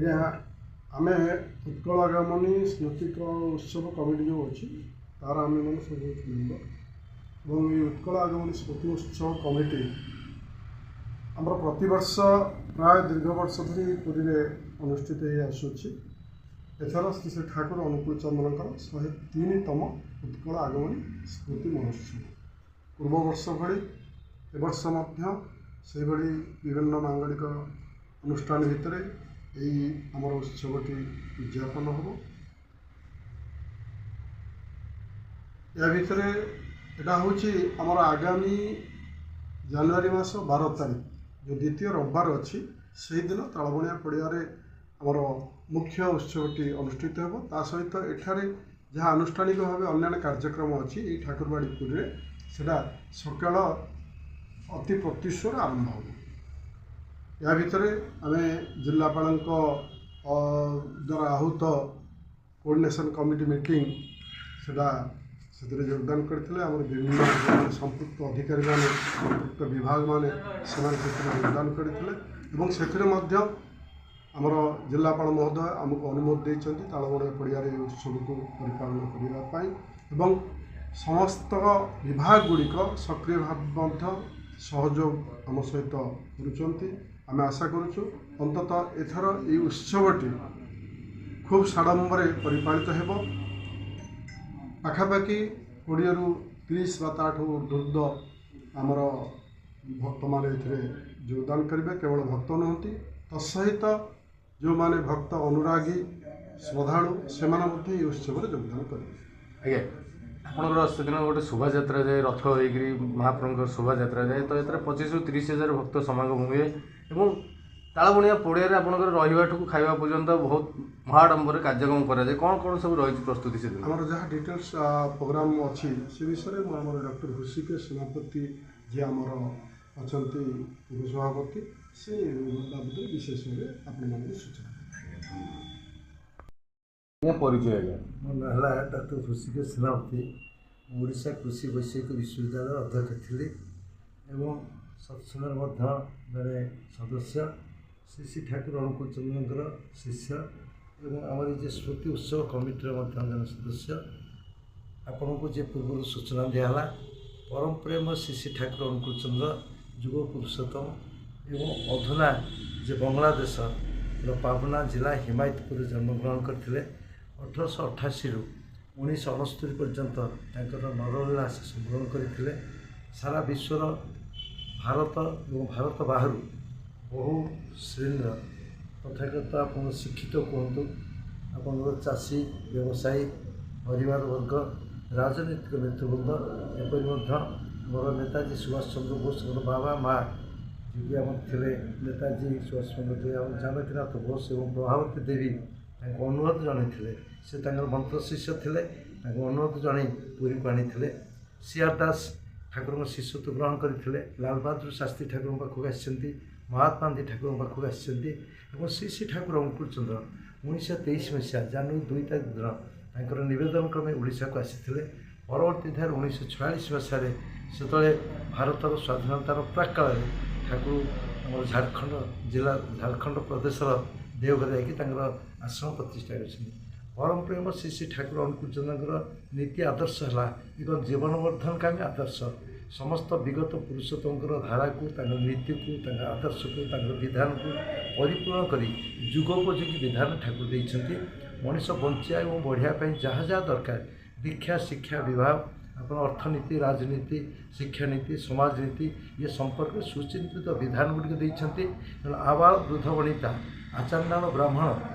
ଆଜ୍ଞା ଆମେ ଉତ୍କଳ ଆଗାମୀ ସ୍ମୃତିକ ଉତ୍ସବ କମିଟି ଯେଉଁ ଅଛି ତାର ଆମେମାନେ ସବୁ ମେମ୍ବର ଏବଂ ଏହି ଉତ୍କଳ ଆଗାମୀ ସ୍ମୃତି ଉତ୍ସବ କମିଟି ଆମର ପ୍ରତିବର୍ଷ ପ୍ରାୟ ଦୀର୍ଘ ବର୍ଷ ଧରି ପୁରୀରେ ଅନୁଷ୍ଠିତ ହୋଇ ଆସୁଅଛି। ଏଥର ଶ୍ରୀ ଶ୍ରୀ ଠାକୁର ଅନୁକୂଳ ଚନ୍ଦ୍ରଙ୍କର 103ତମ ଉତ୍କଳ ଆଗମନୀ ସ୍ମୃତି ମହୋତ୍ସବ। ପୂର୍ବ ବର୍ଷ ଭଳି ଏବର୍ଷ ମଧ୍ୟ ସେହିଭଳି ବିଭିନ୍ନ ମାଙ୍ଗଳିକ ଅନୁଷ୍ଠାନ ଭିତରେ ଏହି ଆମର ଉତ୍ସବଟି ଉଦ୍ଯାପନ ହେବ। ଏହା ଭିତରେ ଏଇଟା ହେଉଛି ଆମର ଆଗାମୀ ଜାନୁଆରୀ ମାସ 12 ତାରିଖ ଯେଉଁ ଦ୍ୱିତୀୟ ରବିବାର ଅଛି ସେହିଦିନ ତାଳବଣିଆ ପଡ଼ିଆରେ ଆମର ମୁଖ୍ୟ ଉତ୍ସବଟି ଅନୁଷ୍ଠିତ ହେବ। ତା ସହିତ ଏଠାରେ ଯାହା ଆନୁଷ୍ଠାନିକ ଭାବେ ଅନ୍ୟାନ୍ୟ କାର୍ଯ୍ୟକ୍ରମ ଅଛି ଏହି ଠାକୁରବାଡ଼ି ପୁରୀରେ ସେଇଟା ସକାଳ ଅତି ପ୍ରତ୍ୟୁଷରୁ ଆରମ୍ଭ ହେବ। ଏହା ଭିତରେ ଆମେ ଜିଲ୍ଲାପାଳଙ୍କ ଦ୍ୱାରା ଆହୁତ କୋର୍ଡ଼ିନେସନ୍ କମିଟି ମିଟିଂ ସେଥିରେ ଯୋଗଦାନ କରିଥିଲେ। ଆମର ବିଭିନ୍ନ ସମ୍ପୃକ୍ତ ଅଧିକାରୀମାନେ ସମ୍ପୃକ୍ତ ବିଭାଗମାନେ ସେମାନେ ସେଥିରେ ଯୋଗଦାନ କରିଥିଲେ ଏବଂ ସେଥିରେ ମଧ୍ୟ ଆମର ଜିଲ୍ଲାପାଳ ମହୋଦୟ ଆମକୁ ଅନୁମତି ଦେଇଛନ୍ତି ତାଳବଣିଆ ପଡ଼ିଆରେ ଏହି ଉତ୍ସବକୁ ପରିପାଳନ କରିବା ପାଇଁ ଏବଂ ସମସ୍ତ ବିଭାଗ ଗୁଡ଼ିକ ସକ୍ରିୟ ଭାବେ ମଧ୍ୟ ସହଯୋଗ ଆମ ସହିତ କରୁଛନ୍ତି। ଆମେ ଆଶା କରୁଛୁ ଅନ୍ତତଃ ଏଥର ଏହି ଉତ୍ସବଟି ଖୁବ୍ ସାଡ଼ମ୍ବରେ ପରିପାଳିତ ହେବ। ପାଖାପାଖି 20ରୁ 30 ବା ତାଠୁ ଉର୍ଦ୍ଧ୍ୱ ଆମର ଭକ୍ତମାନେ ଏଥିରେ ଯୋଗଦାନ କରିବେ। କେବଳ ଭକ୍ତ ନୁହନ୍ତି ତତ୍ସହିତ ଯେଉଁମାନେ ଭକ୍ତ ଅନୁରାଗୀ ଶ୍ରଦ୍ଧାଳୁ ସେମାନେ ମଧ୍ୟ ଏହି ଉତ୍ସବରେ ଯୋଗଦାନ କରିବେ। ଆଜ୍ଞା ଆପଣଙ୍କର ସେଦିନ ଗୋଟେ ଶୋଭାଯାତ୍ରା ଯାଏ, ରଥ ହେଇକରି ମହାପ୍ରଭୁଙ୍କର ଶୋଭାଯାତ୍ରା ଯାଏ, ତ ଏଥିରେ 25ରୁ 30 ହଜାର ଭକ୍ତ ସମାଗମ ହୁଏ ଏବଂ ତାଳବଣିଆ ପଡ଼ିଆରେ ଆପଣଙ୍କର ରହିବାଠୁ ଖାଇବା ପର୍ଯ୍ୟନ୍ତ ବହୁତ ମହାଡ଼ମ୍ବରେ କାର୍ଯ୍ୟକ୍ରମ କରାଯାଏ। କ'ଣ କ'ଣ ସବୁ ରହିଛି ପ୍ରସ୍ତୁତି ସେଦିନ? ଆମର ଯାହା ଡିଟେଲ୍ସ ପ୍ରୋଗ୍ରାମ୍ ଅଛି ସେ ବିଷୟରେ ମୁଁ ଆମର ଡକ୍ଟର ହୃଷିକେଶ ସେନାପତି ଯିଏ ଆମର ଅଛନ୍ତି ଉପସଭାପତି ସେ ବାବଦରେ ବିଶେଷ ଭାବେ ଆପଣମାନଙ୍କୁ ସୂଚନା ପରିଚୟ। ଆଜ୍ଞା ମୋ ନାଁ ହେଲା ଡକ୍ଟର ହୃଷିକେଶ ସେନାପତି। ମୁଁ ଓଡ଼ିଶା କୃଷି ବୈଷୟିକ ବିଶ୍ୱବିଦ୍ୟାଳୟର ଅଧ୍ୟକ୍ଷ ଥିଲି ଏବଂ ସତ୍ସଙ୍ଗର ମଧ୍ୟ ଜଣେ ସଦସ୍ୟ, ଶ୍ରୀ ଶ୍ରୀ ଠାକୁର ଅନୁକୂଳ ଚନ୍ଦ୍ରଙ୍କର ଶିଷ୍ୟ ଏବଂ ଆମର ଏ ଯେ ସ୍ମୃତି ଉତ୍ସବ କମିଟିର ମଧ୍ୟ ଜଣେ ସଦସ୍ୟ। ଆପଣଙ୍କୁ ଯେ ପୂର୍ବରୁ ସୂଚନା ଦିଆହେଲା ପରମ ପ୍ରେମ ଶ୍ରୀ ଶ୍ରୀ ଠାକୁର ଅନୁକୂଳ ଚନ୍ଦ୍ର ଯୁଗ ପୁରୁଷୋତ୍ତମ ଏବଂ ଅଧୁନା ଯେ ବାଂଲାଦେଶର ପାବନା ଜିଲ୍ଲା ହିମାୟତପୁରରେ ଜନ୍ମଗ୍ରହଣ କରିଥିଲେ। 1888ରୁ 1969 ପର୍ଯ୍ୟନ୍ତ ତାଙ୍କର ନରଲୀଳା ସେ ସମ୍ବରଣ କରିଥିଲେ। ସାରା ବିଶ୍ୱର ଭାରତ ଏବଂ ଭାରତ ବାହାରୁ ବହୁ ଶ୍ରେଣୀର ତଥାଗତ ଆପଣ ଶିକ୍ଷିତ କୁହନ୍ତୁ, ଆପଣଙ୍କର ଚାଷୀ ବ୍ୟବସାୟୀ ପରିବାର ବର୍ଗ ରାଜନୈତିକ ନେତୃବୃନ୍ଦ ଏପରି ମଧ୍ୟ ମୋର ନେତାଜୀ ସୁଭାଷ ଚନ୍ଦ୍ର ବୋଷଙ୍କର ବାବା ମା ଯିଏକି ଆମର ଥିଲେ ନେତାଜୀ ସୁଭାଷ ଚନ୍ଦ୍ର ଜାନକୀନାଥ ବୋଷ ଏବଂ ପ୍ରଭାବତୀ ଦେବୀ ତାଙ୍କୁ ଅନୁରୋଧ ଜଣାଇଥିଲେ। ସେ ତାଙ୍କର ମନ୍ତ୍ର ଶିଷ୍ୟ ଥିଲେ, ତାଙ୍କୁ ଅନୁରୋଧ ଜଣାଇ ପୁରୀକୁ ଆଣିଥିଲେ। ସିଆର ଦାସ ଠାକୁରଙ୍କ ଶିଷ୍ୟତ୍ୱ ଗ୍ରହଣ କରିଥିଲେ। ଲାଲ ବାହାଦୁର ଶାସ୍ତ୍ରୀ ଠାକୁରଙ୍କ ପାଖକୁ ଆସିଛନ୍ତି, ମହାତ୍ମା ଗାନ୍ଧୀ ଠାକୁରଙ୍କ ପାଖକୁ ଆସିଛନ୍ତି ଏବଂ ଶ୍ରୀ ଶ୍ରୀ ଠାକୁର ଅନୁକୂଳ ଚନ୍ଦ୍ର 1923 ମସିହା ଜାନୁଆରୀ 2 ତାରିଖ ଦିନ ତାଙ୍କର ନିବେଦନ କ୍ରମେ ଓଡ଼ିଶାକୁ ଆସିଥିଲେ। ପରବର୍ତ୍ତୀ ଧାର 1946 ମସିହାରେ ସେତେବେଳେ ଭାରତର ସ୍ୱାଧୀନତାର ପ୍ରାକ୍କାଳରେ ଠାକୁର ଆମର ଝାଡ଼ଖଣ୍ଡ ଜିଲ୍ଲା ଝାଡ଼ଖଣ୍ଡ ପ୍ରଦେଶର ଦେଓଘରେ ଯାଇକି ତାଙ୍କର ଆଶ୍ରମ ପ୍ରତିଷ୍ଠା କରିଛନ୍ତି। ପରମ ପ୍ରେମ ଶ୍ରୀ ଶ୍ରୀ ଠାକୁର ଅନୁକୂଳ ଚନ୍ଦ୍ରଙ୍କର ନୀତି ଆଦର୍ଶ ହେଲା ଏକ ଜୀବନବର୍ଦ୍ଧନକାମୀ ଆଦର୍ଶ। ସମସ୍ତ ବିଗତ ପୁରୁଷୋତ୍ତମଙ୍କର ଧାରାକୁ, ତାଙ୍କ ନୀତିକୁ, ତାଙ୍କ ଆଦର୍ଶକୁ, ତାଙ୍କ ବିଧାନକୁ ପରିପୂର୍ଣ୍ଣ କରି ଯୁଗୋପଯୋଗୀ ବିଧାନ ଠାକୁର ଦେଇଛନ୍ତି। ମଣିଷ ବଞ୍ଚିବା ଏବଂ ବଢ଼ିବା ପାଇଁ ଯାହା ଯାହା ଦରକାର ଦୀକ୍ଷା, ଶିକ୍ଷା, ବିବାହ, ଆପଣ ଅର୍ଥନୀତି, ରାଜନୀତି, ଶିକ୍ଷାନୀତି, ସମାଜନୀତି ଏ ସମ୍ପର୍କରେ ସୁଚିନ୍ତିତ ବିଧାନ ଗୁଡ଼ିକ ଦେଇଛନ୍ତି। ତେଣୁ ଆବାଳ ବୃଦ୍ଧ ବନିତା, ଆଚାର୍ଯ୍ୟାନ ବ୍ରାହ୍ମଣ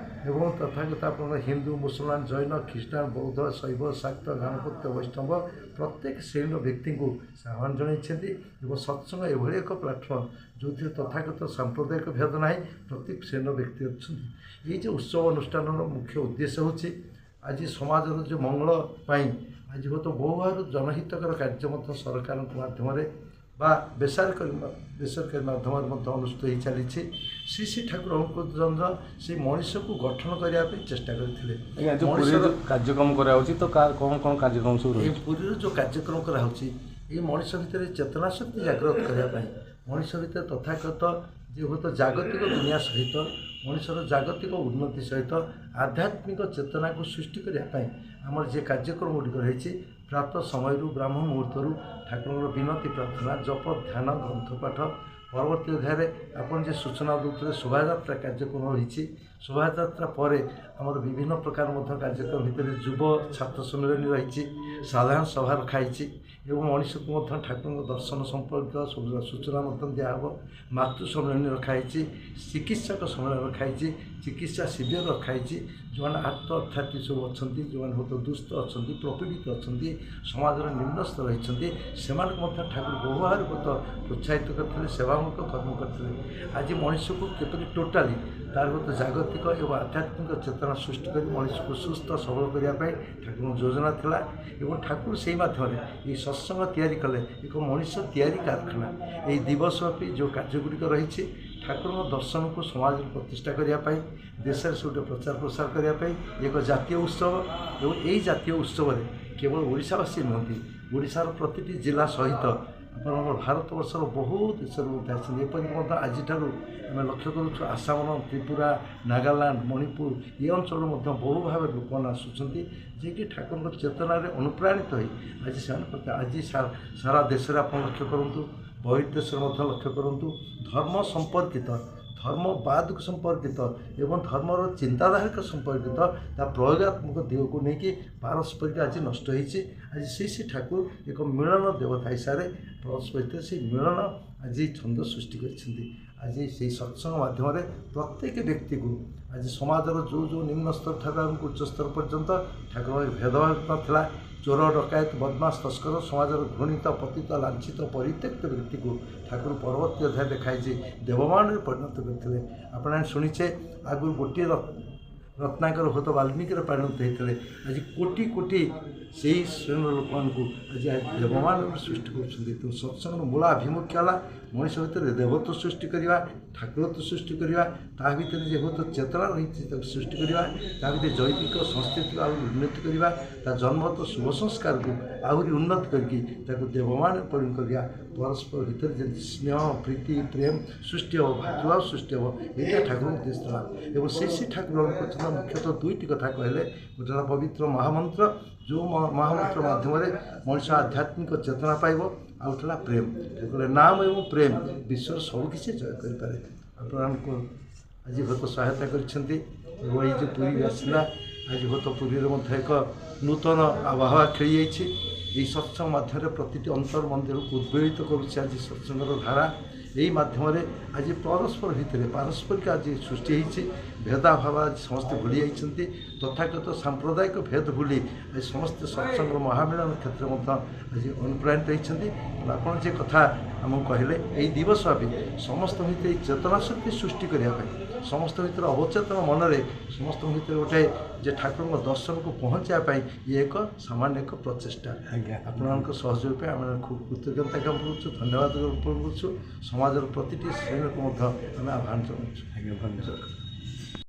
ଏବଂ ତଥାଗତ ଆପଣଙ୍କର ହିନ୍ଦୁ, ମୁସଲମାନ, ଜୈନ, ଖ୍ରୀଷ୍ଟାନ, ବୌଦ୍ଧ, ଶୈବ, ଶାକ୍ତ, ଗାଣପତ୍ୟ, ବୈଷ୍ଣବ ପ୍ରତ୍ୟେକ ଶ୍ରେଣୀର ବ୍ୟକ୍ତିଙ୍କୁ ସେ ଆହ୍ୱାନ ଜଣାଇଛନ୍ତି ଏବଂ ସତ୍ସଙ୍ଗ ଏଭଳି ଏକ ପ୍ଲାଟଫର୍ମ ଯେଉଁଥିରେ ତଥାଗତ ସାମ୍ପ୍ରଦାୟିକ ଭେଦ ନାହିଁ, ପ୍ରତ୍ୟେକ ଶ୍ରେଣୀର ବ୍ୟକ୍ତି ଅଛନ୍ତି। ଏଇ ଯେ ଉତ୍ସବ ଅନୁଷ୍ଠାନର ମୁଖ୍ୟ ଉଦ୍ଦେଶ୍ୟ ହେଉଛି ଆଜି ସମାଜର ଯେଉଁ ମଙ୍ଗଳ ପାଇଁ ଆଜି ହୁଏତ ବହୁ ଭାବରେ ଜନହିତକର କାର୍ଯ୍ୟ ମଧ୍ୟ ସରକାରଙ୍କ ମାଧ୍ୟମରେ ବା ବେସରକାରୀ ମାଧ୍ୟମରେ ମଧ୍ୟ ଅନୁଷ୍ଠିତ ହୋଇ ଚାଲିଛି। ଶ୍ରୀ ଶ୍ରୀ ଠାକୁର ଅନୁକୂଳ ଚନ୍ଦ୍ର ସେ ମଣିଷକୁ ଗଠନ କରିବା ପାଇଁ ଚେଷ୍ଟା କରିଥିଲେ। କାର୍ଯ୍ୟକ୍ରମ କରାଯାଉଛି ତ କ'ଣ କ'ଣ କାର୍ଯ୍ୟକ୍ରମ ସବୁ ଏହି ପୁରୀରେ ଯେଉଁ କାର୍ଯ୍ୟକ୍ରମ କରାହେଉଛି ଏହି ମଣିଷ ଭିତରେ ଚେତନା ଶକ୍ତି ଜାଗ୍ରତ କରିବା ପାଇଁ, ମଣିଷ ଭିତରେ ତଥାଗତ ଯେ ହୁଏତ ଜାଗତିକ ଦୁନିଆ ସହିତ ମଣିଷର ଜାଗତିକ ଉନ୍ନତି ସହିତ ଆଧ୍ୟାତ୍ମିକ ଚେତନାକୁ ସୃଷ୍ଟି କରିବା ପାଇଁ ଆମର ଯେ କାର୍ଯ୍ୟକ୍ରମ ଗୁଡ଼ିକ ରହିଛି ପ୍ରାତଃ ସମୟରୁ ବ୍ରାହ୍ମ ମୁହୂର୍ତ୍ତରୁ ଠାକୁରଙ୍କର ବିନତି ପ୍ରାର୍ଥନା ଜପ ଧ୍ୟାନ ଗ୍ରନ୍ଥପାଠ ପରବର୍ତ୍ତୀ ଅଧ୍ୟାୟରେ ଆପଣ ଯେ ସୂଚନା ଦେଉଥିଲେ ଶୋଭାଯାତ୍ରା କାର୍ଯ୍ୟକ୍ରମ ରହିଛି ଶୋଭାଯାତ୍ରା ପରେ ଆମର ବିଭିନ୍ନ ପ୍ରକାର ମଧ୍ୟ କାର୍ଯ୍ୟକ୍ରମ ଭିତରେ ଯୁବ ଛାତ୍ର ସମ୍ମିଳନୀ ରହିଛି ସାଧାରଣ ସଭା ରଖାଯାଇଛି ଏବଂ ମଣିଷକୁ ମଧ୍ୟ ଠାକୁରଙ୍କ ଦର୍ଶନ ସମ୍ପର୍କୀୟ ସୂଚନା ମଧ୍ୟ ଦିଆହେବ ମାତୃ ସମ୍ମିଳନୀ ରଖାଯାଇଛି ଚିକିତ୍ସକ ସମ୍ମିଳନୀ ରଖାଯାଇଛି ଚିକିତ୍ସା ଶିବିର ରଖାଯାଇଛି ଯେଉଁମାନେ ଆର୍ତ ଅର୍ଥାତୀ ସବୁ ଅଛନ୍ତି ଯେଉଁମାନେ ବହୁତ ଦୁଷ୍ଟ ଅଛନ୍ତି ପ୍ରପୀଡ଼ିତ ଅଛନ୍ତି ସମାଜର ନିମ୍ନସ୍ତ ରହିଛନ୍ତି ସେମାନଙ୍କୁ ମଧ୍ୟ ଠାକୁର ବହୁ ଭାବରେ ବହୁତ ପ୍ରୋତ୍ସାହିତ କରିଥିଲେ ସେବାମୂଳକ କର୍ମ କରିଥିଲେ ଆଜି ମଣିଷକୁ କିପରି ଟୋଟାଲି ତାର ବହୁତ ଜାଗତିକ ଏବଂ ଆଧ୍ୟାତ୍ମିକ ଚେତନା ସୃଷ୍ଟି କରି ମଣିଷକୁ ସୁସ୍ଥ ସବଳ କରିବା ପାଇଁ ଠାକୁରଙ୍କ ଯୋଜନା ଥିଲା ଏବଂ ଠାକୁର ସେହି ମାଧ୍ୟମରେ ଏହି ସତ୍ସଙ୍ଗ ତିଆରି କଲେ ଏକ ମଣିଷ ତିଆରି କାରଖାନା ଏହି ଦିବସବ୍ୟାପୀ ଯେଉଁ କାର୍ଯ୍ୟଗୁଡ଼ିକ ରହିଛି ଠାକୁରଙ୍କ ଦର୍ଶନକୁ ସମାଜରେ ପ୍ରତିଷ୍ଠା କରିବା ପାଇଁ ଦେଶରେ ସବୁଠି ପ୍ରଚାର ପ୍ରସାର କରିବା ପାଇଁ ଏକ ଜାତୀୟ ଉତ୍ସବ ଏବଂ ଏହି ଜାତୀୟ ଉତ୍ସବରେ କେବଳ ଓଡ଼ିଶାବାସୀ ନୁହନ୍ତି ଓଡ଼ିଶାର ପ୍ରତିଟି ଜିଲ୍ଲା ସହିତ ଆପଣଙ୍କର ଭାରତବର୍ଷର ବହୁ ଦେଶରୁ ମଧ୍ୟ ଆସିଛନ୍ତି ଏପରିକି ମଧ୍ୟ ଆଜିଠାରୁ ଆମେ ଲକ୍ଷ୍ୟ କରୁଛୁ ଆସାମ ତ୍ରିପୁରା ନାଗାଲାଣ୍ଡ ମଣିପୁର ଏ ଅଞ୍ଚଳରୁ ମଧ୍ୟ ବହୁ ଭାବରେ ଲୋକମାନେ ଆସୁଛନ୍ତି ଯିଏକି ଠାକୁରଙ୍କ ଚେତନାରେ ଅନୁପ୍ରାଣିତ ହୋଇ ଆଜି ସେମାନେ ଆଜି ସାରା ଦେଶରେ ଆପଣ ଲକ୍ଷ୍ୟ କରନ୍ତୁ ବହିର୍ଦେଶରେ ମଧ୍ୟ ଲକ୍ଷ୍ୟ କରନ୍ତୁ ଧର୍ମ ସମ୍ପର୍କିତ ଧର୍ମବାଦକୁ ସମ୍ପର୍କିତ ଏବଂ ଧର୍ମର ଚିନ୍ତାଧାରିକ ସମ୍ପର୍କିତ ତା ପ୍ରୟୋଗାତ୍ମକ ଦିଗକୁ ନେଇକି ପାରସ୍ପରିକ ଆଜି ନଷ୍ଟ ହୋଇଛି ଆଜି ଶ୍ରୀ ଠାକୁର ଏକ ମିଳନ ଦେବତା ହିସାବରେ ପରସ୍ପରିକ ସେହି ମିଳନ ଆଜି ଛନ୍ଦ ସୃଷ୍ଟି କରିଛନ୍ତି ଆଜି ସେହି ସତ୍ସଙ୍ଗ ମାଧ୍ୟମରେ ପ୍ରତ୍ୟେକ ବ୍ୟକ୍ତିକୁ ଆଜି ସମାଜର ଯେଉଁ ନିମ୍ନ ସ୍ତର ଠାରୁ ଆମକୁ ଉଚ୍ଚ ସ୍ତର ପର୍ଯ୍ୟନ୍ତ ଠାକୁରଙ୍କ ଭେଦଭାବ ନଥିଲା ଚୋର ଡକାୟତ ବଦମାସ ତସ୍କର ସମାଜର ଘୃଣିତ ପତିତ ଲାଞ୍ଛିତ ପରିତ୍ୟକ୍ତ ବ୍ୟକ୍ତିକୁ ଠାକୁର ପରବର୍ତ୍ତୀ ଅଧ୍ୟାୟ ଦେଖାଇଛି ଦେବମାନରେ ପରିଣତ କରିଥିଲେ ଆପଣ ଶୁଣିଛେ ଆଗରୁ ଗୋଟିଏ ରତ୍ନାକର ହୁଏତ ବାଲ୍ମୀକିରେ ପରିଣତ ହୋଇଥିଲେ ଆଜି କୋଟି କୋଟି ସେହି ଶ୍ରେଣୀର ଲୋକମାନଙ୍କୁ ଆଜି ଦେବମାନରେ ସୃଷ୍ଟି କରୁଛନ୍ତି ତେଣୁ ସତ୍ସଙ୍ଗର ମୂଳ ଆଭିମୁଖ୍ୟ ହେଲା ମଣିଷ ଭିତରେ ଦେବତ୍ୱ ସୃଷ୍ଟି କରିବା ଠାକୁରତ୍ୱ ସୃଷ୍ଟି କରିବା ତା ଭିତରେ ଯେ ବହୁତ ଚେତନା ରହିଛି ତାକୁ ସୃଷ୍ଟି କରିବା ତା ଭିତରେ ଜୈବିକ ସଂସ୍କୃତିକୁ ଆହୁରି ଉନ୍ନତି କରିବା ତା ଜନ୍ମତ ଶୁଭ ସଂସ୍କାରକୁ ଆହୁରି ଉନ୍ନତି କରିକି ତାକୁ ଦେବମାନରେ ପରିଣତ କରିବା ପରସ୍ପର ଭିତରେ ଯେମିତି ସ୍ନେହ ପ୍ରୀତି ପ୍ରେମ ସୃଷ୍ଟି ହେବ ଭାତୃଭାବ ସୃଷ୍ଟି ହେବ ଏଇଟା ଠାକୁରଙ୍କ ଉଦ୍ଦେଶ୍ୟ ଥିଲା ଏବଂ ସେହି ଠାକୁରଙ୍କ ମୁଖ୍ୟତଃ ଦୁଇଟି କଥା କହିଲେ ଗୋଟେ ହେଲା ପବିତ୍ର ମହାମନ୍ତ୍ର ଯେଉଁ ମହାମନ୍ତ୍ର ମାଧ୍ୟମରେ ମଣିଷ ଆଧ୍ୟାତ୍ମିକ ଚେତନା ପାଇବ ଆଉ ଗୋଟେ ହେଲା ପ୍ରେମ କହିଲେ ନାମ ଏବଂ ପ୍ରେମ ବିଶ୍ୱର ସବୁକିଛି ଜୟ କରିପାରେ ଆପଣଙ୍କୁ ଆଜି ବହୁତ ସହାୟତା କରିଛନ୍ତି ଏବଂ ଏଇ ଯେଉଁ ପୁରୀ ଆସିଲା ଆଜି ବହୁତ ପୁରୀରେ ମଧ୍ୟ ଏକ ନୂତନ ଆବହାୱା ଖେଳିଯାଇଛି ଏହି ସତ୍ସଙ୍ଗ ମାଧ୍ୟମରେ ପ୍ରତିଟି ଅନ୍ତର ମନ୍ଦିରକୁ ଉଦ୍ବେଳିତ କରୁଛି ଆଜି ସତ୍ସଙ୍ଗର ଧାରା ଏହି ମାଧ୍ୟମରେ ଆଜି ପରସ୍ପର ଭିତରେ ପାରସ୍ପରିକ ଆଜି ସୃଷ୍ଟି ହୋଇଛି ଭେଦାଭାବ ଆଜି ସମସ୍ତେ ଭୁଲି ଯାଇଛନ୍ତି ତଥାଗତ ସାମ୍ପ୍ରଦାୟିକ ଭେଦ ଭୁଲି ଆଜି ସମସ୍ତେ ସତ୍ସଙ୍ଗର ମହାମିଳନ କ୍ଷେତ୍ରରେ ମଧ୍ୟ ଆଜି ଅନୁପ୍ରାଣିତ ହୋଇଛନ୍ତି ଆପଣ ଯେ କଥା ଆମକୁ କହିଲେ ଏହି ଦିବସ ଭାବେ ସମସ୍ତଙ୍କ ଭିତରେ ଏହି ଚେତନା ଶକ୍ତି ସୃଷ୍ଟି କରିବା ପାଇଁ ସମସ୍ତ ଭିତରେ ଅବଚେତନ ମନରେ ସମସ୍ତଙ୍କ ଭିତରେ ଗୋଟେ ଯେ ଠାକୁରଙ୍କ ଦର୍ଶନକୁ ପହଞ୍ଚାଇବା ପାଇଁ ଇଏ ଏକ ସାମାନ୍ୟ ଏକ ପ୍ରଚେଷ୍ଟା ଆଜ୍ଞା ଆପଣଙ୍କ ସହଯୋଗ ପାଇଁ ଆମେ ଖୁବ୍ କୃତଜ୍ଞତା ଜ୍ଞାପନ କରୁଛୁ ଧନ୍ୟବାଦ ଜ୍ଞାପନ କରୁଛୁ ସମାଜର ପ୍ରତିଟି ଶ୍ରେଣୀକୁ ମଧ୍ୟ ଆମେ ଆହ୍ୱାନ ଜଣାଉଛୁ ଆଜ୍ଞା ଧନ୍ୟବାଦ।